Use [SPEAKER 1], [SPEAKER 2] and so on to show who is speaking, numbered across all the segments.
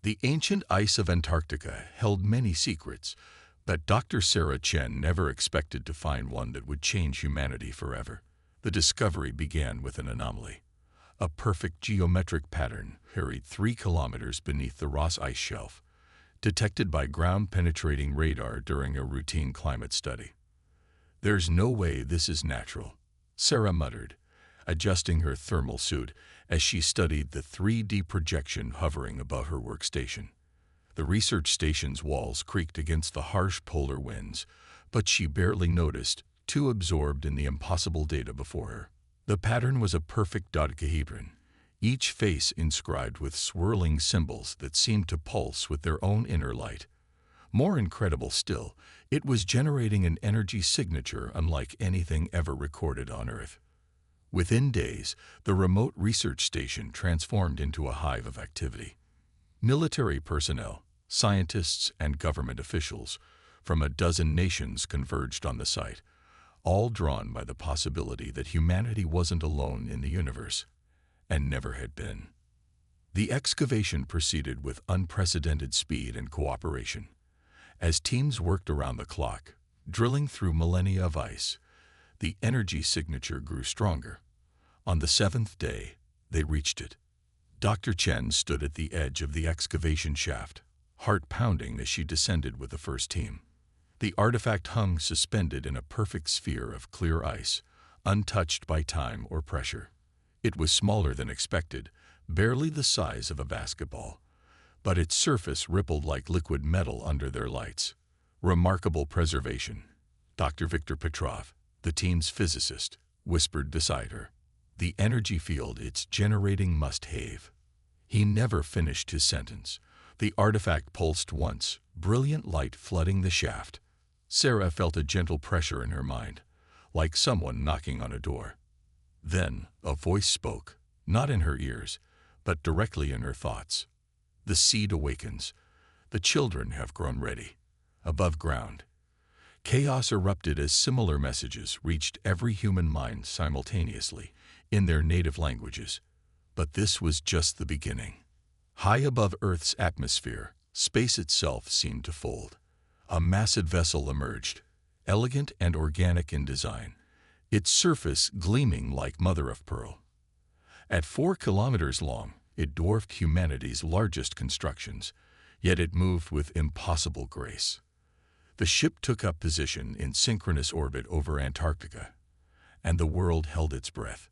[SPEAKER 1] The ancient ice of Antarctica held many secrets, but Dr. Sarah Chen never expected to find one that would change humanity forever. The discovery began with an anomaly. A perfect geometric pattern buried 3 kilometers beneath the Ross Ice Shelf, detected by ground-penetrating radar during a routine climate study. "There's no way this is natural," Sarah muttered, adjusting her thermal suit as she studied the 3D projection hovering above her workstation. The research station's walls creaked against the harsh polar winds, but she barely noticed, too absorbed in the impossible data before her. The pattern was a perfect dodecahedron, each face inscribed with swirling symbols that seemed to pulse with their own inner light. More incredible still, it was generating an energy signature unlike anything ever recorded on Earth. Within days, the remote research station transformed into a hive of activity. Military personnel, scientists, and government officials from a dozen nations converged on the site, all drawn by the possibility that humanity wasn't alone in the universe, and never had been. The excavation proceeded with unprecedented speed and cooperation. As teams worked around the clock, drilling through millennia of ice, the energy signature grew stronger. On the 7th day, they reached it. Dr. Chen stood at the edge of the excavation shaft, heart pounding as she descended with the first team. The artifact hung suspended in a perfect sphere of clear ice, untouched by time or pressure. It was smaller than expected, barely the size of a basketball, but its surface rippled like liquid metal under their lights. Remarkable preservation, Dr. Viktor Petrov, the team's physicist, whispered beside her. The energy field it's generating must have. He never finished his sentence. The artifact pulsed once, brilliant light flooding the shaft. Sarah felt a gentle pressure in her mind, like someone knocking on a door. Then a voice spoke, not in her ears, but directly in her thoughts. "The seed awakens. The children have grown ready." Above ground, chaos erupted as similar messages reached every human mind simultaneously, in their native languages. But this was just the beginning. High above Earth's atmosphere, space itself seemed to fold. A massive vessel emerged, elegant and organic in design, its surface gleaming like mother of pearl. At 4 kilometers long, it dwarfed humanity's largest constructions, yet it moved with impossible grace. The ship took up position in synchronous orbit over Antarctica, and the world held its breath.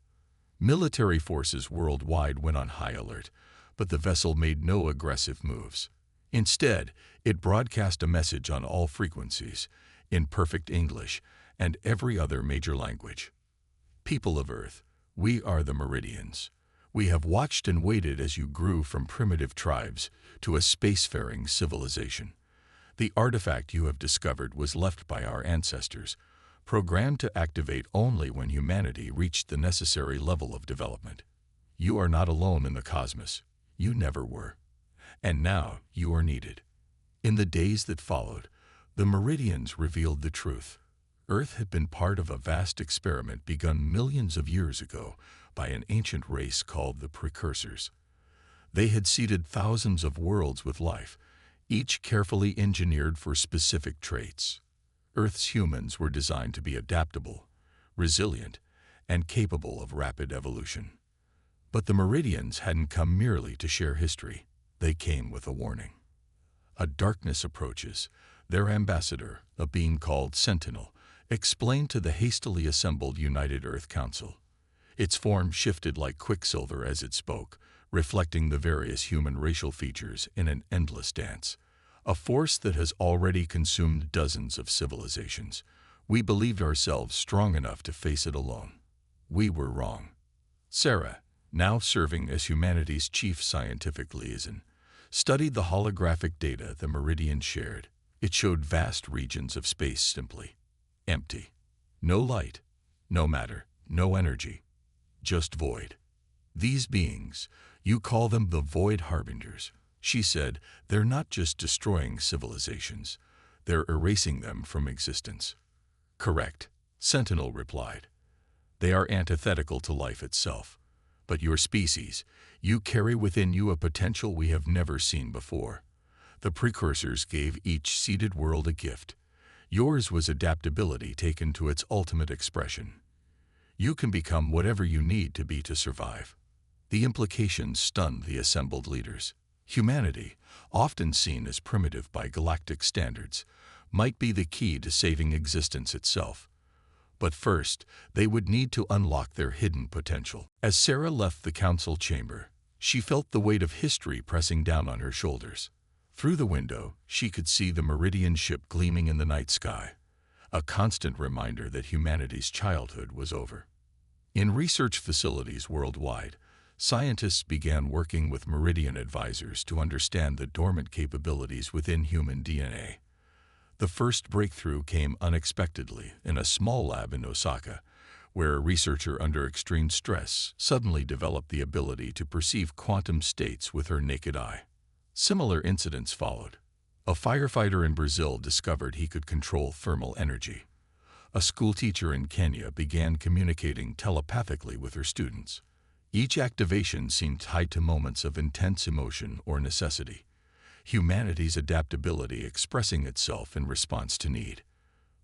[SPEAKER 1] Military forces worldwide went on high alert, but the vessel made no aggressive moves. Instead, it broadcast a message on all frequencies, in perfect English and every other major language. "People of Earth, we are the Meridians. We have watched and waited as you grew from primitive tribes to a spacefaring civilization. The artifact you have discovered was left by our ancestors, programmed to activate only when humanity reached the necessary level of development. You are not alone in the cosmos. You never were. And now you are needed." In the days that followed, the Meridians revealed the truth. Earth had been part of a vast experiment begun millions of years ago by an ancient race called the Precursors. They had seeded thousands of worlds with life, each carefully engineered for specific traits. Earth's humans were designed to be adaptable, resilient, and capable of rapid evolution. But the Meridians hadn't come merely to share history. They came with a warning. A darkness approaches. Their ambassador, a being called Sentinel, explained to the hastily assembled United Earth Council. Its form shifted like quicksilver as it spoke, reflecting the various human racial features in an endless dance. A force that has already consumed dozens of civilizations. We believed ourselves strong enough to face it alone. We were wrong. Sarah, now serving as humanity's chief scientific liaison, studied the holographic data the Meridians shared. It showed vast regions of space simply empty. No light, no matter, no energy, just void. "These beings, you call them the Void Harbingers," she said. "They're not just destroying civilizations, they're erasing them from existence." "Correct," Sentinel replied. "They are antithetical to life itself. But your species, you carry within you a potential we have never seen before. The precursors gave each seeded world a gift. Yours was adaptability taken to its ultimate expression. You can become whatever you need to be to survive. The implications stunned the assembled leaders. Humanity, often seen as primitive by galactic standards, might be the key to saving existence itself. But first, they would need to unlock their hidden potential. As Sarah left the council chamber, she felt the weight of history pressing down on her shoulders. Through the window, she could see the Meridian ship gleaming in the night sky, a constant reminder that humanity's childhood was over. In research facilities worldwide, scientists began working with Meridian advisors to understand the dormant capabilities within human DNA. The first breakthrough came unexpectedly in a small lab in Osaka, where a researcher under extreme stress suddenly developed the ability to perceive quantum states with her naked eye. Similar incidents followed. A firefighter in Brazil discovered he could control thermal energy. A schoolteacher in Kenya began communicating telepathically with her students. Each activation seemed tied to moments of intense emotion or necessity. Humanity's adaptability expressing itself in response to need.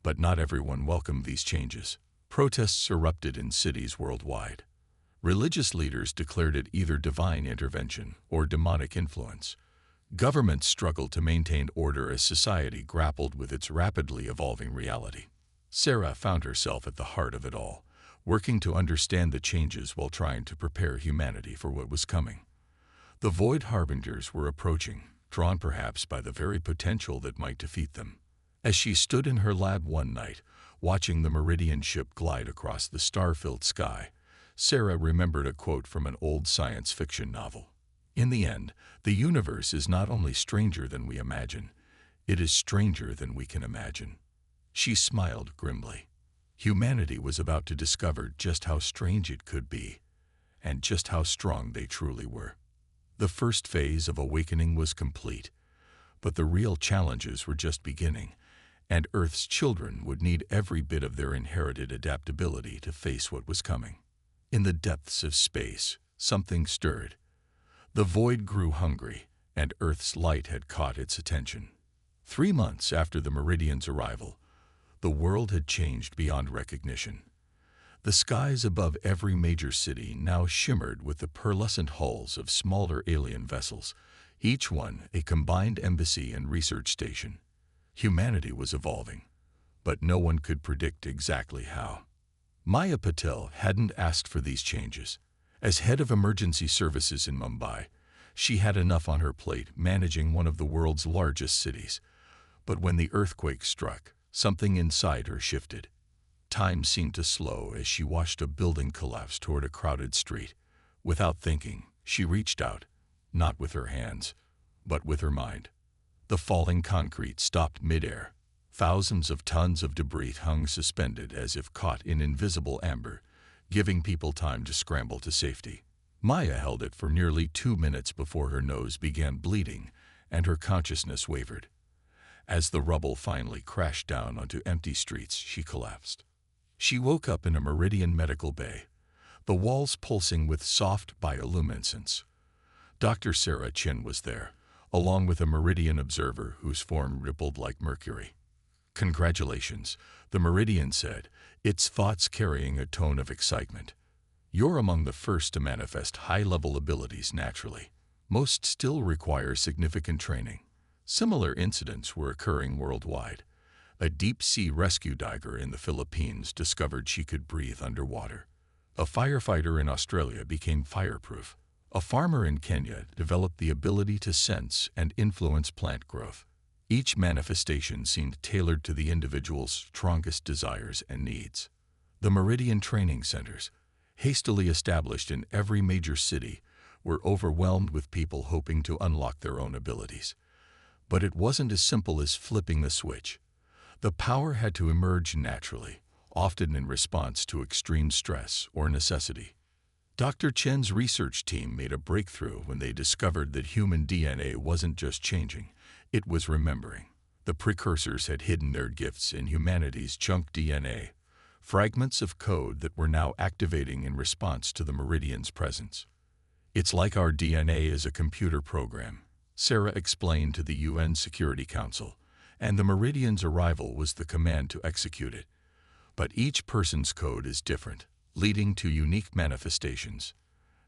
[SPEAKER 1] But not everyone welcomed these changes. Protests erupted in cities worldwide. Religious leaders declared it either divine intervention or demonic influence. Governments struggled to maintain order as society grappled with its rapidly evolving reality. Sarah found herself at the heart of it all, working to understand the changes while trying to prepare humanity for what was coming. The Void Harbingers were approaching, drawn perhaps by the very potential that might defeat them. As she stood in her lab one night, watching the Meridian ship glide across the star-filled sky, Sarah remembered a quote from an old science fiction novel. In the end, the universe is not only stranger than we imagine, it is stranger than we can imagine. She smiled grimly. Humanity was about to discover just how strange it could be, and just how strong they truly were. The first phase of awakening was complete, but the real challenges were just beginning, and Earth's children would need every bit of their inherited adaptability to face what was coming. In the depths of space, something stirred. The void grew hungry, and Earth's light had caught its attention. 3 months after the Meridian's arrival, the world had changed beyond recognition. The skies above every major city now shimmered with the pearlescent hulls of smaller alien vessels, each one a combined embassy and research station. Humanity was evolving, but no one could predict exactly how. Maya Patel hadn't asked for these changes. As head of emergency services in Mumbai, she had enough on her plate managing one of the world's largest cities. But when the earthquake struck, something inside her shifted. Time seemed to slow as she watched a building collapse toward a crowded street. Without thinking, she reached out, not with her hands, but with her mind. The falling concrete stopped midair. Thousands of tons of debris hung suspended as if caught in invisible amber, giving people time to scramble to safety. Maya held it for nearly 2 minutes before her nose began bleeding and her consciousness wavered. As the rubble finally crashed down onto empty streets, she collapsed. She woke up in a Meridian medical bay, the walls pulsing with soft bioluminescence. Dr. Sarah Chen was there, along with a Meridian observer whose form rippled like mercury. "Congratulations," the Meridian said, its thoughts carrying a tone of excitement. "You're among the first to manifest high-level abilities naturally. Most still require significant training." Similar incidents were occurring worldwide. A deep-sea rescue diver in the Philippines discovered she could breathe underwater. A firefighter in Australia became fireproof. A farmer in Kenya developed the ability to sense and influence plant growth. Each manifestation seemed tailored to the individual's strongest desires and needs. The Meridian training centers, hastily established in every major city, were overwhelmed with people hoping to unlock their own abilities. But it wasn't as simple as flipping the switch. The power had to emerge naturally, often in response to extreme stress or necessity. Dr. Chen's research team made a breakthrough when they discovered that human DNA wasn't just changing, it was remembering. The precursors had hidden their gifts in humanity's junk DNA, fragments of code that were now activating in response to the Meridian's presence. "It's like our DNA is a computer program," Sarah explained to the UN Security Council, "and the Meridian's arrival was the command to execute it. But each person's code is different, leading to unique manifestations.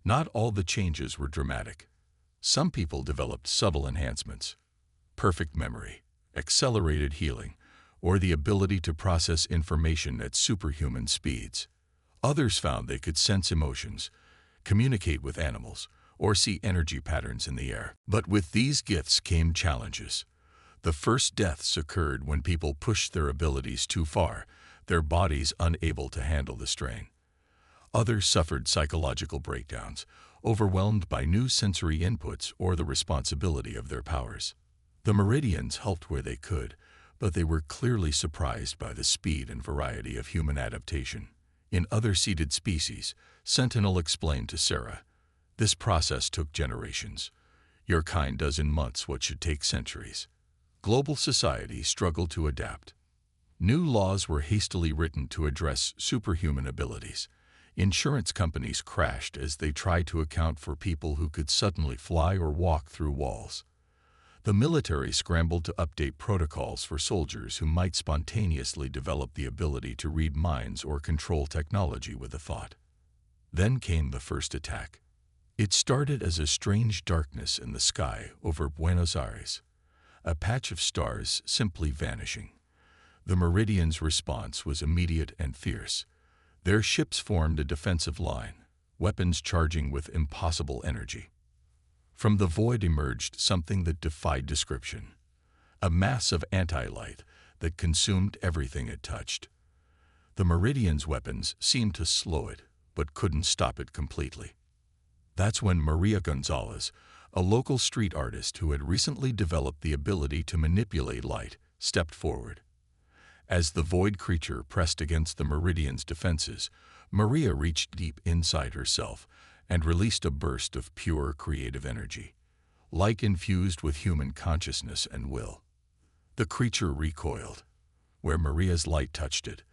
[SPEAKER 1] Not all the changes were dramatic. Some people developed subtle enhancements: perfect memory, accelerated healing, or the ability to process information at superhuman speeds. Others found they could sense emotions, communicate with animals, or see energy patterns in the air. But with these gifts came challenges. The first deaths occurred when people pushed their abilities too far, their bodies unable to handle the strain. Others suffered psychological breakdowns, overwhelmed by new sensory inputs or the responsibility of their powers. The Meridians helped where they could, but they were clearly surprised by the speed and variety of human adaptation. In other seeded species, Sentinel explained to Sarah, "This process took generations. Your kind does in months what should take centuries." Global society struggled to adapt. New laws were hastily written to address superhuman abilities. Insurance companies crashed as they tried to account for people who could suddenly fly or walk through walls. The military scrambled to update protocols for soldiers who might spontaneously develop the ability to read minds or control technology with a thought. Then came the first attack. It started as a strange darkness in the sky over Buenos Aires, a patch of stars simply vanishing. The Meridians' response was immediate and fierce. Their ships formed a defensive line, weapons charging with impossible energy. From the void emerged something that defied description, a mass of anti-light that consumed everything it touched. The Meridians' weapons seemed to slow it, but couldn't stop it completely. That's when Maria Gonzalez, a local street artist who had recently developed the ability to manipulate light, stepped forward. As the void creature pressed against the Meridian's defenses, Maria reached deep inside herself and released a burst of pure creative energy, light infused with human consciousness and will. The creature recoiled. Where Maria's light touched it,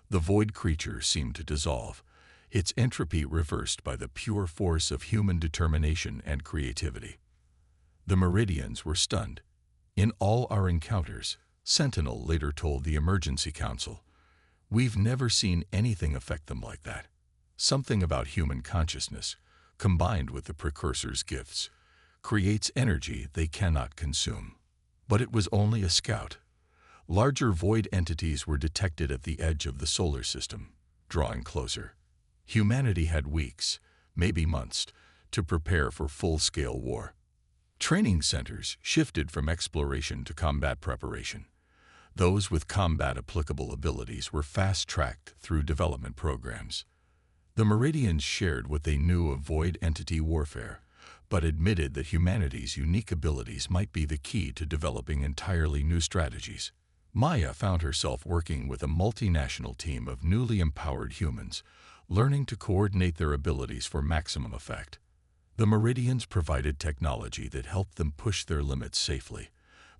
[SPEAKER 1] the void creature seemed to dissolve, its entropy reversed by the pure force of human determination and creativity. The Meridians were stunned. "In all our encounters," Sentinel later told the Emergency Council, "we've never seen anything affect them like that. Something about human consciousness, combined with the precursor's gifts, creates energy they cannot consume." But it was only a scout. Larger void entities were detected at the edge of the solar system, drawing closer. Humanity had weeks, maybe months, to prepare for full-scale war. Training centers shifted from exploration to combat preparation. Those with combat-applicable abilities were fast-tracked through development programs. The Meridians shared what they knew of void entity warfare, but admitted that humanity's unique abilities might be the key to developing entirely new strategies. Maya found herself working with a multinational team of newly empowered humans, learning to coordinate their abilities for maximum effect. The Meridians provided technology that helped them push their limits safely,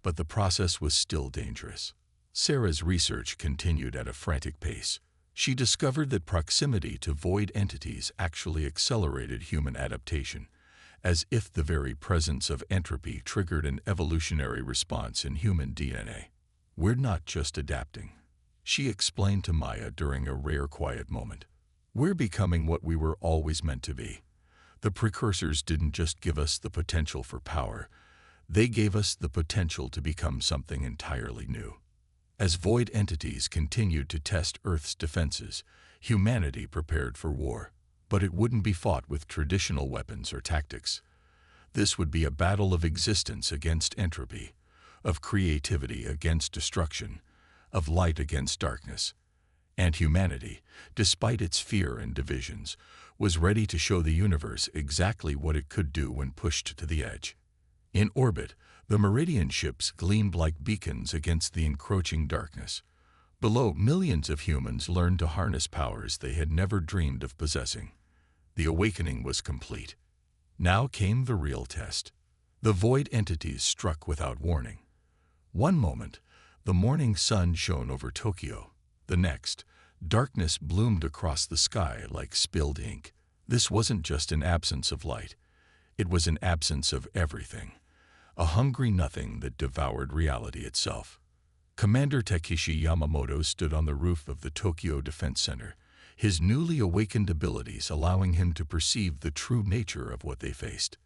[SPEAKER 1] but the process was still dangerous. Sarah's research continued at a frantic pace. She discovered that proximity to void entities actually accelerated human adaptation, as if the very presence of entropy triggered an evolutionary response in human DNA. "We're not just adapting," she explained to Maya during a rare quiet moment. "We're becoming what we were always meant to be. The precursors didn't just give us the potential for power, they gave us the potential to become something entirely new." As void entities continued to test Earth's defenses, humanity prepared for war. But it wouldn't be fought with traditional weapons or tactics. This would be a battle of existence against entropy, of creativity against destruction, of light against darkness. And humanity, despite its fear and divisions, was ready to show the universe exactly what it could do when pushed to the edge. In orbit, the Meridian ships gleamed like beacons against the encroaching darkness. Below, millions of humans learned to harness powers they had never dreamed of possessing. The awakening was complete. Now came the real test. The void entities struck without warning. One moment, the morning sun shone over Tokyo. The next, Darkness bloomed across the sky like spilled ink. This wasn't just an absence of light. It was an absence of everything. A hungry nothing that devoured reality itself. Commander Takeshi Yamamoto stood on the roof of the Tokyo Defense Center, his newly awakened abilities allowing him to perceive the true nature of what they faced.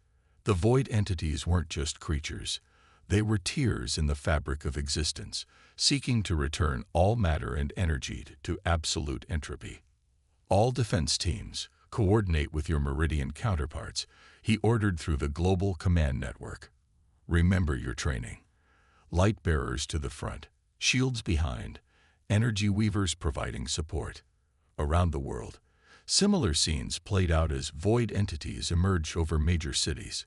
[SPEAKER 1] The void entities weren't just creatures. They were tears in the fabric of existence, seeking to return all matter and energy to absolute entropy. All defense teams, coordinate with your Meridian counterparts, he ordered through the global command network. Remember your training. Light bearers to the front, shields behind, energy weavers providing support. Around the world, similar scenes played out as void entities emerged over major cities.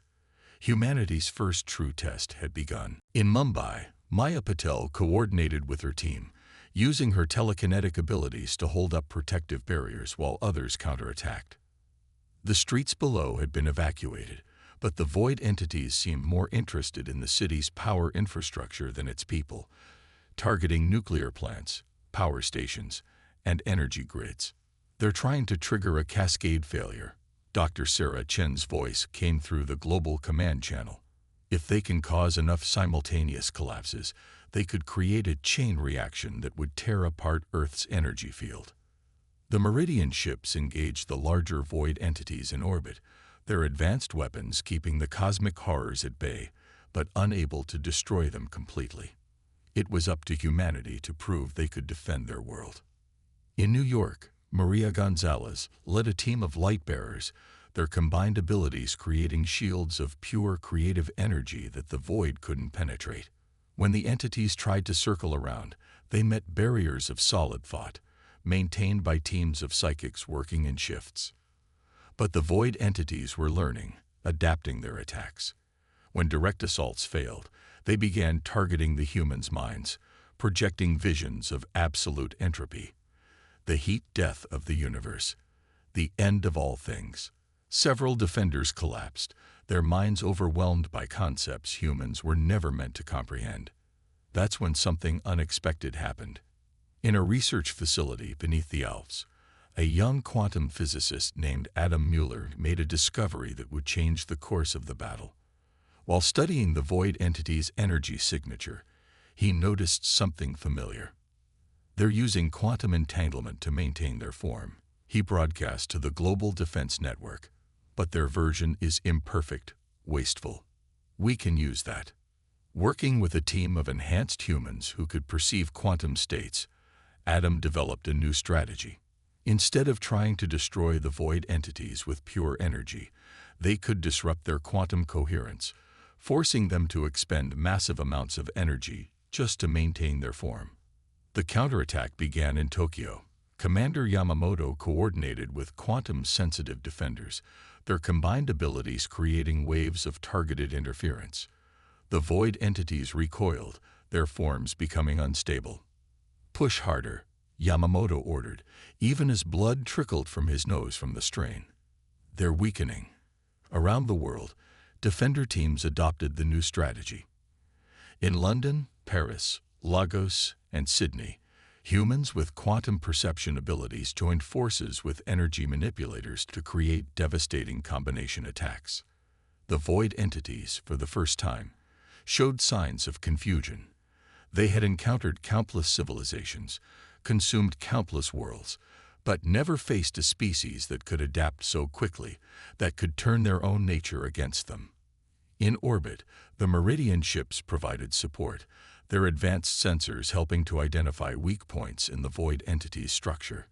[SPEAKER 1] Humanity's first true test had begun. In Mumbai, Maya Patel coordinated with her team, using her telekinetic abilities to hold up protective barriers while others counterattacked. The streets below had been evacuated, but the void entities seemed more interested in the city's power infrastructure than its people, targeting nuclear plants, power stations, and energy grids. They're trying to trigger a cascade failure. Dr. Sarah Chen's voice came through the global command channel. If they can cause enough simultaneous collapses, they could create a chain reaction that would tear apart Earth's energy field. The Meridian ships engaged the larger void entities in orbit, their advanced weapons keeping the cosmic horrors at bay, but unable to destroy them completely. It was up to humanity to prove they could defend their world. In New York, Maria Gonzalez led a team of light bearers, their combined abilities creating shields of pure creative energy that the void couldn't penetrate. When the entities tried to circle around, they met barriers of solid thought, maintained by teams of psychics working in shifts. But the void entities were learning, adapting their attacks. When direct assaults failed, they began targeting the humans' minds, projecting visions of absolute entropy. The heat death of the universe, the end of all things. Several defenders collapsed, their minds overwhelmed by concepts humans were never meant to comprehend. That's when something unexpected happened. In a research facility beneath the Alps, a young quantum physicist named Adam Mueller made a discovery that would change the course of the battle. While studying the void entity's energy signature, he noticed something familiar. They're using quantum entanglement to maintain their form, he broadcast to the global defense network. But their version is imperfect, wasteful. We can use that. Working with a team of enhanced humans who could perceive quantum states, Adam developed a new strategy. Instead of trying to destroy the void entities with pure energy, they could disrupt their quantum coherence, forcing them to expend massive amounts of energy just to maintain their form. The counterattack began in Tokyo. Commander Yamamoto coordinated with quantum-sensitive defenders, their combined abilities creating waves of targeted interference. The void entities recoiled, their forms becoming unstable. "Push harder," Yamamoto ordered, even as blood trickled from his nose from the strain. "They're weakening." Around the world, defender teams adopted the new strategy. In London, Paris, Lagos, and Sydney, humans with quantum perception abilities joined forces with energy manipulators to create devastating combination attacks. The void entities, for the first time, showed signs of confusion. They had encountered countless civilizations, consumed countless worlds, but never faced a species that could adapt so quickly, that could turn their own nature against them. In orbit, the Meridian ships provided support, their advanced sensors helping to identify weak points in the void entity's structure.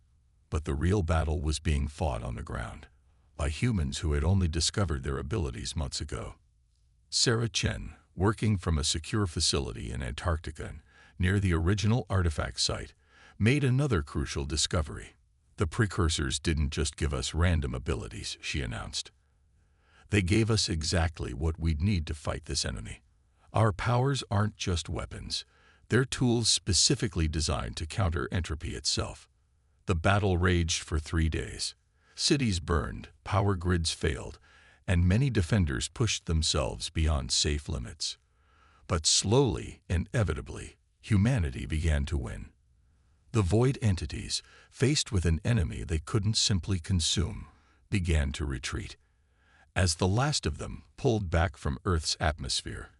[SPEAKER 1] But the real battle was being fought on the ground, by humans who had only discovered their abilities months ago. Sarah Chen, working from a secure facility in Antarctica near the original artifact site, made another crucial discovery. "The precursors didn't just give us random abilities," she announced. "They gave us exactly what we'd need to fight this enemy. Our powers aren't just weapons. They're tools specifically designed to counter entropy itself." The battle raged for 3 days. Cities burned, power grids failed, and many defenders pushed themselves beyond safe limits. But slowly, inevitably, humanity began to win. The void entities, faced with an enemy they couldn't simply consume, began to retreat. As the last of them pulled back from Earth's atmosphere,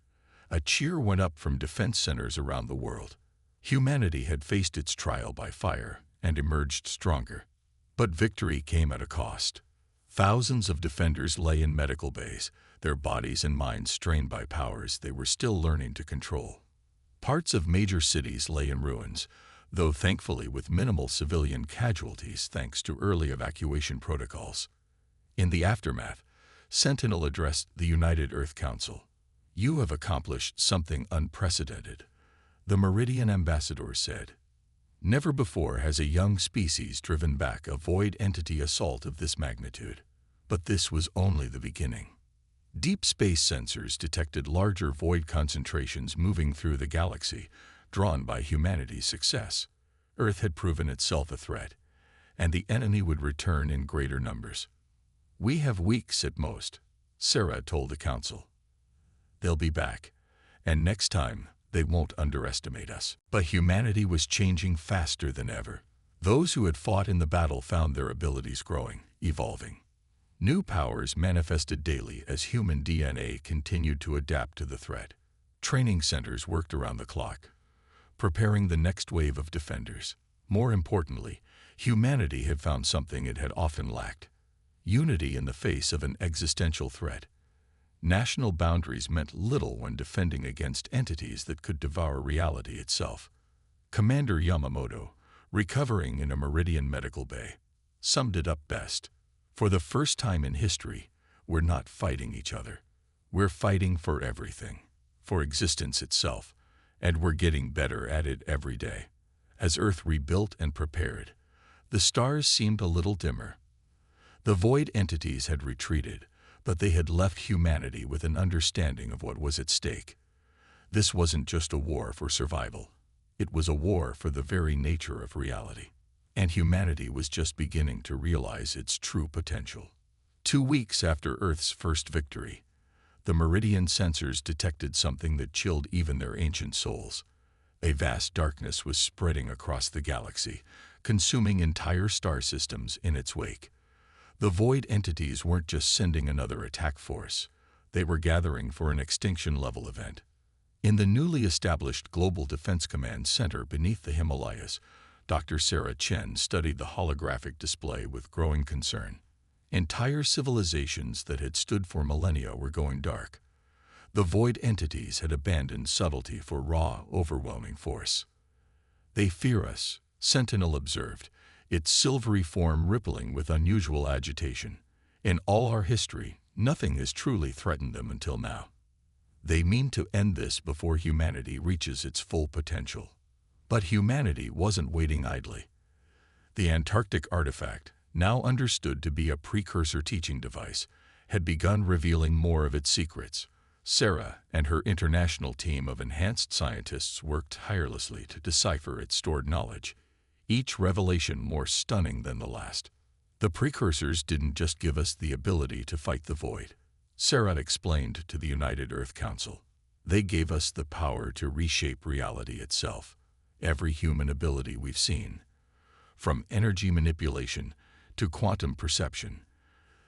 [SPEAKER 1] a cheer went up from defense centers around the world. Humanity had faced its trial by fire and emerged stronger. But victory came at a cost. Thousands of defenders lay in medical bays, their bodies and minds strained by powers they were still learning to control. Parts of major cities lay in ruins, though thankfully with minimal civilian casualties thanks to early evacuation protocols. In the aftermath, Sentinel addressed the United Earth Council. "You have accomplished something unprecedented," the Meridian ambassador said. "Never before has a young species driven back a void entity assault of this magnitude. But this was only the beginning." Deep space sensors detected larger void concentrations moving through the galaxy, drawn by humanity's success. Earth had proven itself a threat, and the enemy would return in greater numbers. "We have weeks at most," Sarah told the council. "They'll be back, and next time they won't underestimate us." But humanity was changing faster than ever. Those who had fought in the battle found their abilities growing, evolving. New powers manifested daily as human DNA continued to adapt to the threat. Training centers worked around the clock, preparing the next wave of defenders. More importantly, humanity had found something it had often lacked: unity in the face of an existential threat. National boundaries meant little when defending against entities that could devour reality itself. Commander Yamamoto, recovering in a Meridian medical bay, summed it up best. "For the first time in history, we're not fighting each other. We're fighting for everything, for existence itself, and we're getting better at it every day." As Earth rebuilt and prepared, the stars seemed a little dimmer. The void entities had retreated, but they had left humanity with an understanding of what was at stake. This wasn't just a war for survival. It was a war for the very nature of reality. And humanity was just beginning to realize its true potential. 2 weeks after Earth's first victory, the Meridian sensors detected something that chilled even their ancient souls. A vast darkness was spreading across the galaxy, consuming entire star systems in its wake. The void entities weren't just sending another attack force. They were gathering for an extinction-level event. In the newly established Global Defense Command Center beneath the Himalayas, Dr. Sarah Chen studied the holographic display with growing concern. Entire civilizations that had stood for millennia were going dark. The void entities had abandoned subtlety for raw, overwhelming force. "They fear us," Sentinel observed, its silvery form rippling with unusual agitation. "In all our history, nothing has truly threatened them until now. They mean to end this before humanity reaches its full potential." But humanity wasn't waiting idly. The Antarctic artifact, now understood to be a precursor teaching device, had begun revealing more of its secrets. Sarah and her international team of enhanced scientists worked tirelessly to decipher its stored knowledge, each revelation more stunning than the last. "The precursors didn't just give us the ability to fight the void," Sarah explained to the United Earth Council. "They gave us the power to reshape reality itself. Every human ability we've seen, from energy manipulation to quantum perception,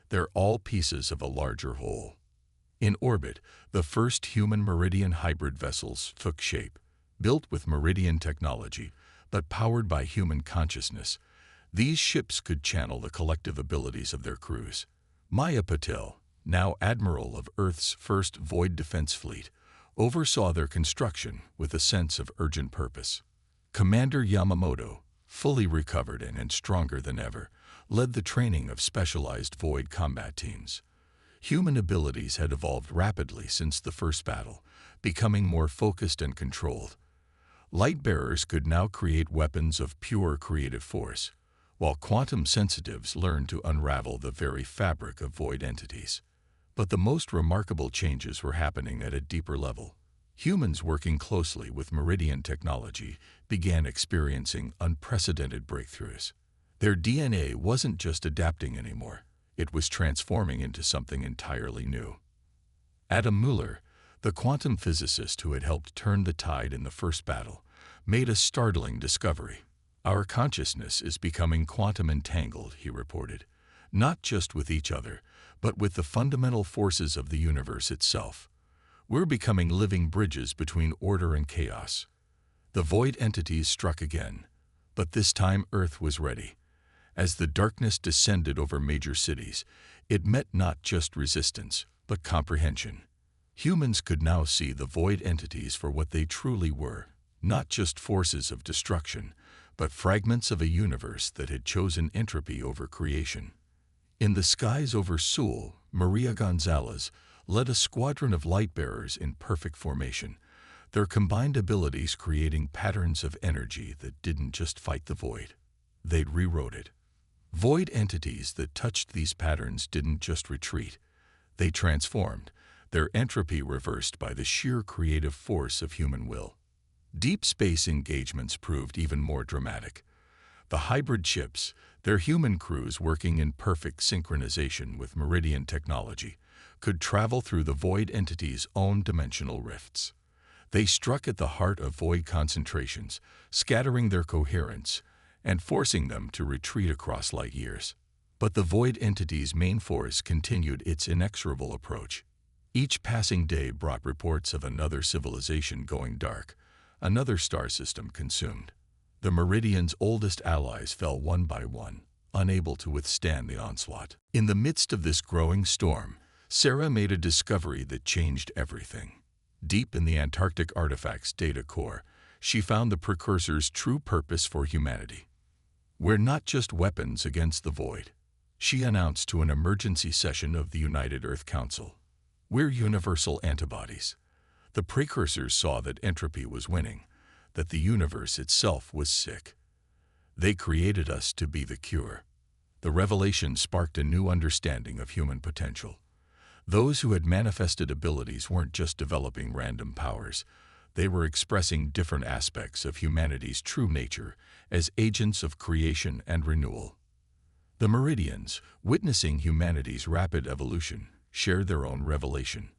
[SPEAKER 1] they're all pieces of a larger whole." In orbit, the first human Meridian hybrid vessels took shape. Built with Meridian technology, but powered by human consciousness, these ships could channel the collective abilities of their crews. Maya Patel, now Admiral of Earth's first Void Defense Fleet, oversaw their construction with a sense of urgent purpose. Commander Yamamoto, fully recovered and stronger than ever, led the training of specialized void combat teams. Human abilities had evolved rapidly since the first battle, becoming more focused and controlled. Light-bearers could now create weapons of pure creative force, while quantum sensitives learned to unravel the very fabric of void entities. But the most remarkable changes were happening at a deeper level. Humans working closely with Meridian technology began experiencing unprecedented breakthroughs. Their DNA wasn't just adapting anymore, it was transforming into something entirely new. Adam Mueller, the quantum physicist who had helped turn the tide in the first battle, made a startling discovery. Our consciousness is becoming quantum entangled, he reported, not just with each other, but with the fundamental forces of the universe itself. We're becoming living bridges between order and chaos. The void entities struck again, but this time Earth was ready. As the darkness descended over major cities, it met not just resistance, but comprehension. Humans could now see the void entities for what they truly were, not just forces of destruction, but fragments of a universe that had chosen entropy over creation. In the skies over Seoul, Maria Gonzalez led a squadron of light-bearers in perfect formation, their combined abilities creating patterns of energy that didn't just fight the void. They'd rewrote it. Void entities that touched these patterns didn't just retreat. They transformed, their entropy reversed by the sheer creative force of human will. Deep space engagements proved even more dramatic. The hybrid ships, their human crews working in perfect synchronization with Meridian technology, could travel through the void entity's own dimensional rifts. They struck at the heart of void concentrations, scattering their coherence and forcing them to retreat across light years. But the void entity's main force continued its inexorable approach. Each passing day brought reports of another civilization going dark, another star system consumed. The Meridian's oldest allies fell one by one, unable to withstand the onslaught. In the midst of this growing storm, Sarah made a discovery that changed everything. Deep in the Antarctic artifact's data core, she found the precursor's true purpose for humanity. We're not just weapons against the void, she announced to an emergency session of the United Earth Council. We're universal antibodies. The precursors saw that entropy was winning, that the universe itself was sick. They created us to be the cure. The revelation sparked a new understanding of human potential. Those who had manifested abilities weren't just developing random powers. They were expressing different aspects of humanity's true nature as agents of creation and renewal. The Meridians, witnessing humanity's rapid evolution, shared their own revelation.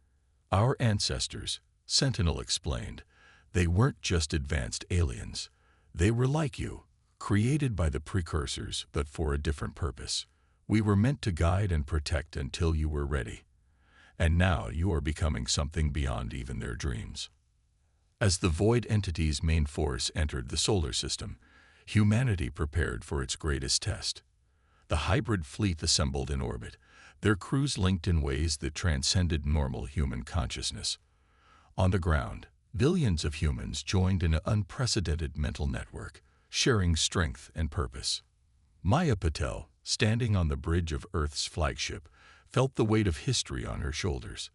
[SPEAKER 1] Our ancestors, Sentinel explained, they weren't just advanced aliens. They were like you, created by the precursors, but for a different purpose. We were meant to guide and protect until you were ready. And now you are becoming something beyond even their dreams. As the void entity's main force entered the solar system, humanity prepared for its greatest test. The hybrid fleet assembled in orbit, their crews linked in ways that transcended normal human consciousness. On the ground, billions of humans joined in an unprecedented mental network, sharing strength and purpose. Maya Patel, standing on the bridge of Earth's flagship, felt the weight of history on her shoulders.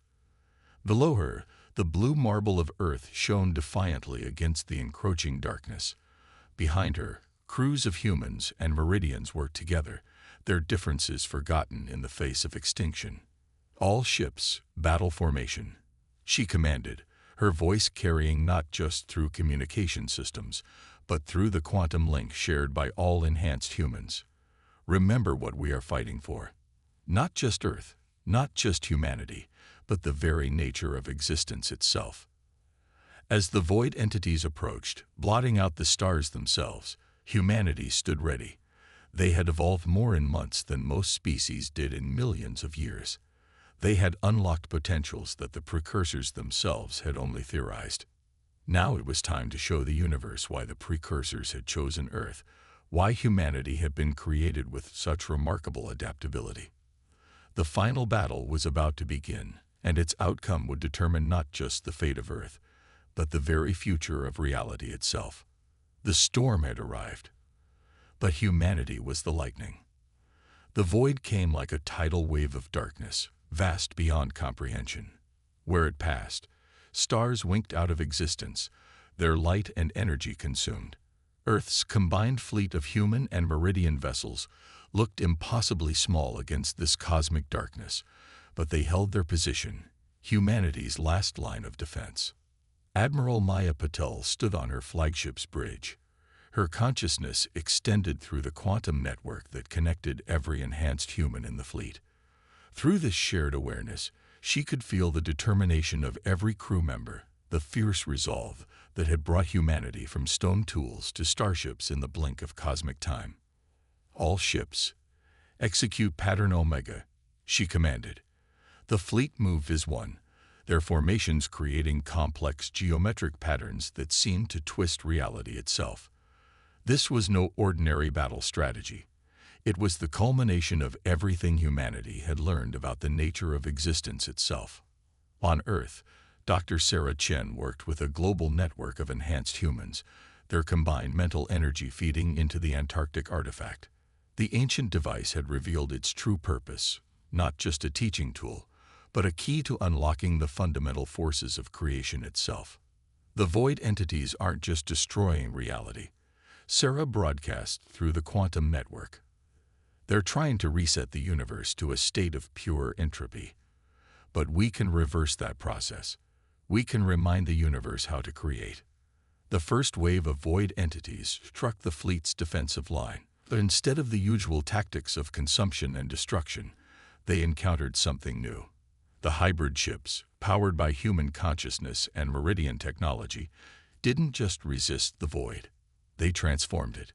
[SPEAKER 1] Below her, the blue marble of Earth shone defiantly against the encroaching darkness. Behind her, crews of humans and Meridians worked together, their differences forgotten in the face of extinction. All ships, battle formation, she commanded, her voice carrying not just through communication systems, but through the quantum link shared by all enhanced humans. Remember what we are fighting for. Not just Earth, not just humanity, but the very nature of existence itself. As the void entities approached, blotting out the stars themselves, humanity stood ready. They had evolved more in months than most species did in millions of years. They had unlocked potentials that the precursors themselves had only theorized. Now it was time to show the universe why the precursors had chosen Earth, why humanity had been created with such remarkable adaptability. The final battle was about to begin, and its outcome would determine not just the fate of Earth, but the very future of reality itself. The storm had arrived, but humanity was the lightning. The void came like a tidal wave of darkness, vast beyond comprehension. Where it passed, stars winked out of existence, their light and energy consumed. Earth's combined fleet of human and Meridian vessels looked impossibly small against this cosmic darkness, but they held their position, humanity's last line of defense. Admiral Maya Patel stood on her flagship's bridge. Her consciousness extended through the quantum network that connected every enhanced human in the fleet. Through this shared awareness, she could feel the determination of every crew member, the fierce resolve, that had brought humanity from stone tools to starships in the blink of cosmic time. "All ships, execute pattern Omega," she commanded. The fleet moved as one, their formations creating complex geometric patterns that seemed to twist reality itself. This was no ordinary battle strategy. It was the culmination of everything humanity had learned about the nature of existence itself. On Earth, Dr. Sarah Chen worked with a global network of enhanced humans, their combined mental energy feeding into the Antarctic artifact. The ancient device had revealed its true purpose, not just a teaching tool, but a key to unlocking the fundamental forces of creation itself. The void entities aren't just destroying reality, Sarah broadcast through the quantum network. They're trying to reset the universe to a state of pure entropy. But we can reverse that process. We can remind the universe how to create. The first wave of void entities struck the fleet's defensive line, but instead of the usual tactics of consumption and destruction, they encountered something new. The hybrid ships, powered by human consciousness and meridian technology, didn't just resist the void. They transformed it.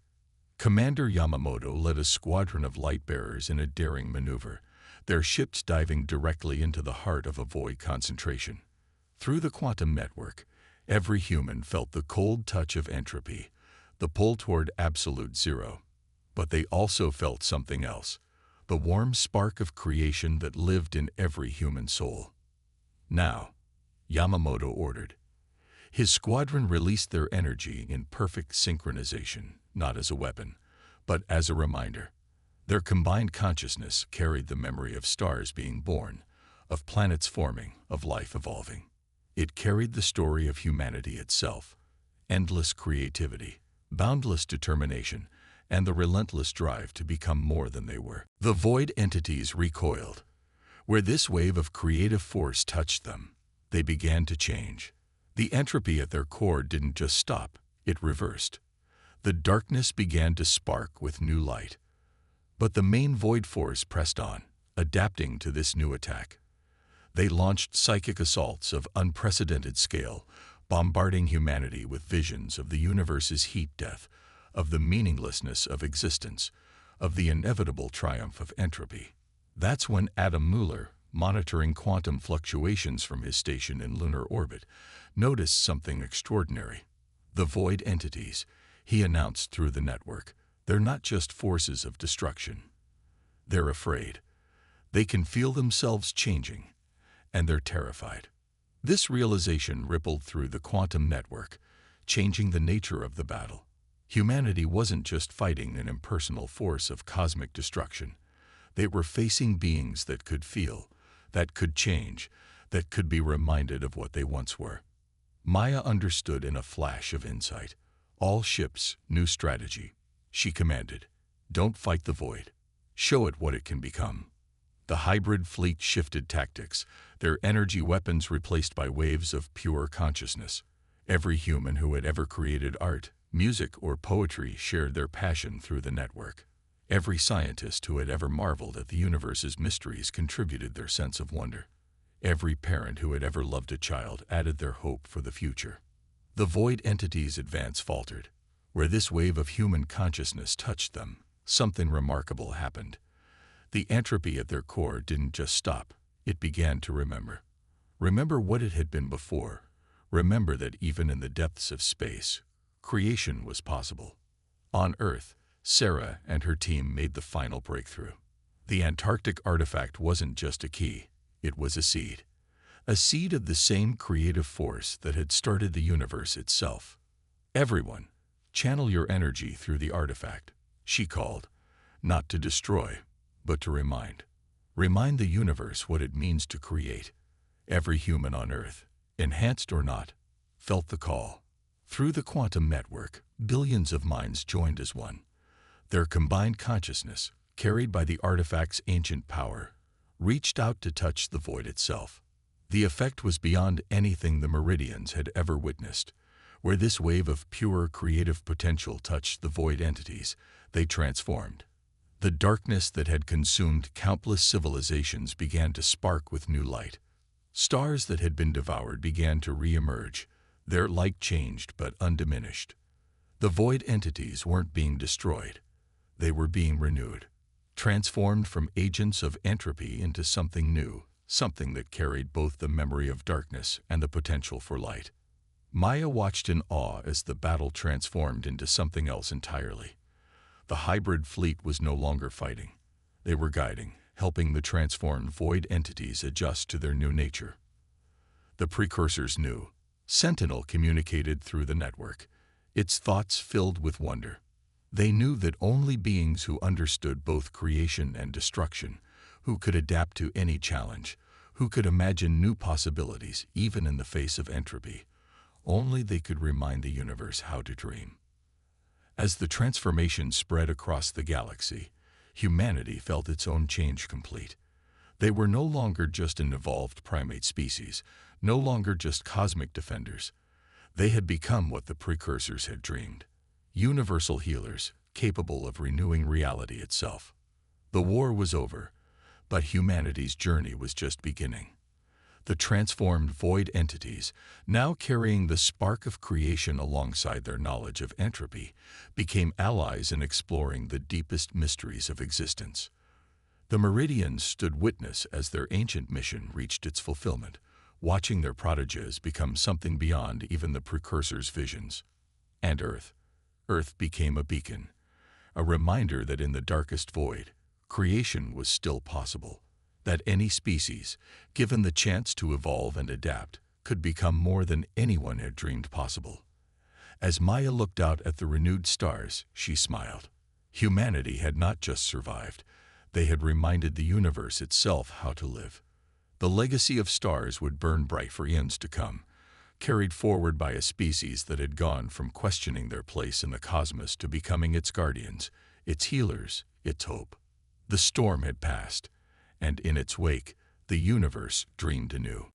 [SPEAKER 1] Commander Yamamoto led a squadron of light-bearers in a daring maneuver, their ships diving directly into the heart of a void concentration. Through the quantum network, every human felt the cold touch of entropy, the pull toward absolute zero. But they also felt something else, the warm spark of creation that lived in every human soul. "Now," Yamamoto ordered. His squadron released their energy in perfect synchronization, not as a weapon, but as a reminder. Their combined consciousness carried the memory of stars being born, of planets forming, of life evolving. It carried the story of humanity itself, endless creativity, boundless determination, and the relentless drive to become more than they were. The void entities recoiled. Where this wave of creative force touched them, they began to change. The entropy at their core didn't just stop, it reversed. The darkness began to spark with new light. But the main void force pressed on, adapting to this new attack. They launched psychic assaults of unprecedented scale, bombarding humanity with visions of the universe's heat death, of the meaninglessness of existence, of the inevitable triumph of entropy. That's when Adam Mueller, monitoring quantum fluctuations from his station in lunar orbit, noticed something extraordinary. The void entities, he announced through the network, they're not just forces of destruction. They're afraid. They can feel themselves changing, and they're terrified. This realization rippled through the quantum network, changing the nature of the battle. Humanity wasn't just fighting an impersonal force of cosmic destruction. They were facing beings that could feel, that could change, that could be reminded of what they once were. Maya understood in a flash of insight. "All ships, new strategy," she commanded. "Don't fight the void. Show it what it can become." The hybrid fleet shifted tactics, their energy weapons replaced by waves of pure consciousness. Every human who had ever created art, music, or poetry shared their passion through the network. Every scientist who had ever marveled at the universe's mysteries contributed their sense of wonder. Every parent who had ever loved a child added their hope for the future. The void entities' advance faltered. Where this wave of human consciousness touched them, something remarkable happened. The entropy at their core didn't just stop, it began to remember. Remember what it had been before. Remember that even in the depths of space, creation was possible. On Earth, Sarah and her team made the final breakthrough. The Antarctic artifact wasn't just a key, it was a seed. A seed of the same creative force that had started the universe itself. "Everyone, channel your energy through the artifact," she called, not to destroy, but to remind. Remind the universe what it means to create. Every human on Earth, enhanced or not, felt the call. Through the quantum network, billions of minds joined as one. Their combined consciousness, carried by the artifact's ancient power, reached out to touch the void itself. The effect was beyond anything the Meridians had ever witnessed. Where this wave of pure creative potential touched the void entities, they transformed. The darkness that had consumed countless civilizations began to spark with new light. Stars that had been devoured began to re-emerge, Their light changed but undiminished. The void entities weren't being destroyed. They were being renewed, transformed from agents of entropy into something new, something that carried both the memory of darkness and the potential for light. Maya watched in awe as the battle transformed into something else entirely. The hybrid fleet was no longer fighting. They were guiding, helping the transformed void entities adjust to their new nature. The precursors knew. Sentinel communicated through the network, its thoughts filled with wonder. They knew that only beings who understood both creation and destruction, who could adapt to any challenge, who could imagine new possibilities even in the face of entropy, only they could remind the universe how to dream. As the transformation spread across the galaxy, humanity felt its own change complete. They were no longer just an evolved primate species, no longer just cosmic defenders. They had become what the precursors had dreamed. Universal healers, capable of renewing reality itself. The war was over, but humanity's journey was just beginning. The transformed void entities, now carrying the spark of creation alongside their knowledge of entropy, became allies in exploring the deepest mysteries of existence. The Meridians stood witness as their ancient mission reached its fulfillment, watching their proteges become something beyond even the precursors' visions. And Earth became a beacon, a reminder that in the darkest void, creation was still possible, that any species, given the chance to evolve and adapt, could become more than anyone had dreamed possible. As Maya looked out at the renewed stars, she smiled. Humanity had not just survived, they had reminded the universe itself how to live. The legacy of stars would burn bright for eons to come, carried forward by a species that had gone from questioning their place in the cosmos to becoming its guardians, its healers, its hope. The storm had passed, and in its wake, the universe dreamed anew.